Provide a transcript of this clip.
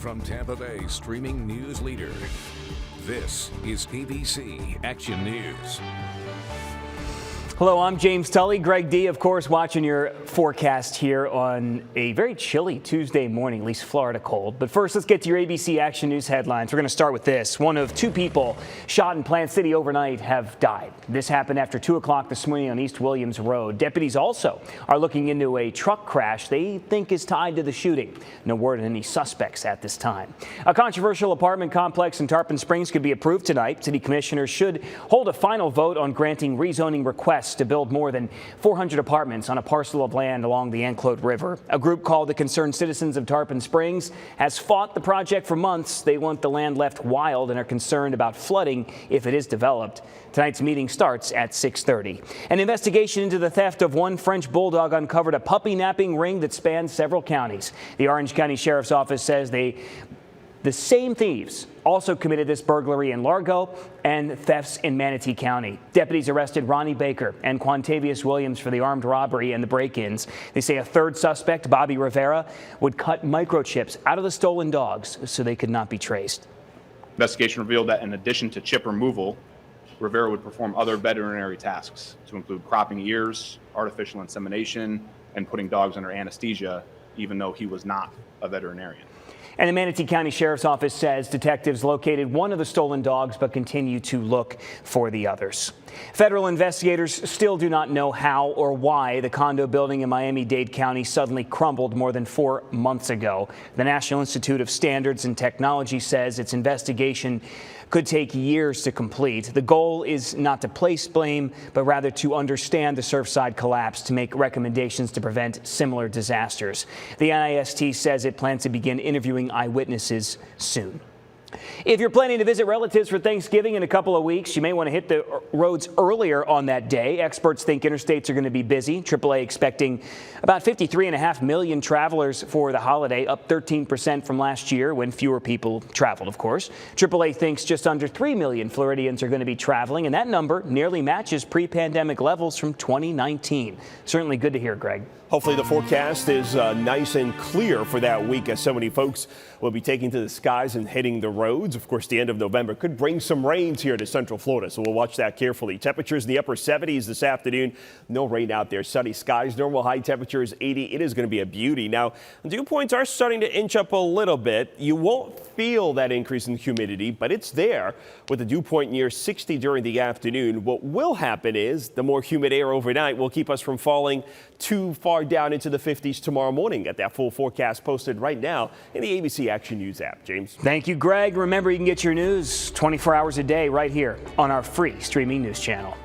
from Tampa Bay streaming news leader. This is ABC Action News. Hello, I'm James Tully. Greg D, of course, watching your forecast here on a very chilly Tuesday morning, at least Florida cold. But first, let's get to your ABC Action News headlines. We're going to start with this. One of two people shot in Plant City overnight have died. This happened after 2 o'clock this morning on East Williams Road. Deputies also are looking into a truck crash they think is tied to the shooting. No word on any suspects at this time. A controversial apartment complex in Tarpon Springs could be approved tonight. City commissioners should hold a final vote on granting rezoning requests to build more than 400 apartments on a parcel of land along the Anclote River. A group called the Concerned Citizens of Tarpon Springs has fought the project for months. They want the land left wild and are concerned about flooding if it is developed. Tonight's meeting starts at 6:30. An investigation into the theft of one French bulldog uncovered a puppy napping ring that spans several counties. The Orange County Sheriff's Office says the same thieves also committed this burglary in Largo and thefts in Manatee County. Deputies arrested Ronnie Baker and Quantavious Williams for the armed robbery and the break-ins. They say a third suspect, Bobby Rivera, would cut microchips out of the stolen dogs so they could not be traced. Investigation revealed that in addition to chip removal, Rivera would perform other veterinary tasks to include cropping ears, artificial insemination, and putting dogs under anesthesia, even though he was not a veterinarian. And the Manatee County Sheriff's Office says detectives located one of the stolen dogs but continue to look for the others. Federal investigators still do not know how or why the condo building in Miami-Dade County suddenly crumbled more than 4 months ago. The National Institute of Standards and Technology says its investigation could take years to complete. The goal is not to place blame, but rather to understand the Surfside collapse to make recommendations to prevent similar disasters. The NIST says it plans to begin interviewing eyewitnesses soon. If you're planning to visit relatives for Thanksgiving in a couple of weeks, you may want to hit the roads earlier on that day. Experts think interstates are going to be busy. AAA expecting about 53.5 million travelers for the holiday, up 13% from last year when fewer people traveled, of course. AAA thinks just under 3 million Floridians are going to be traveling, and that number nearly matches pre-pandemic levels from 2019. Certainly good to hear, Greg. Hopefully the forecast is nice and clear for that week as so many folks will be taking to the skies and hitting the roads. Of course, the end of November could bring some rains here to Central Florida, so we'll watch that carefully. Temperatures in the upper 70s this afternoon. No rain out there. Sunny skies. Normal high temperatures 80. It is going to be a beauty. Now, dew points are starting to inch up a little bit. You won't feel that increase in humidity, but it's there with the dew point near 60 during the afternoon. What will happen is the more humid air overnight will keep us from falling too far down into the 50s tomorrow morning. Got that full forecast posted right now in the ABC Action News app. James. Thank you, Greg. Remember, you can get your news 24 hours a day right here on our free streaming news channel.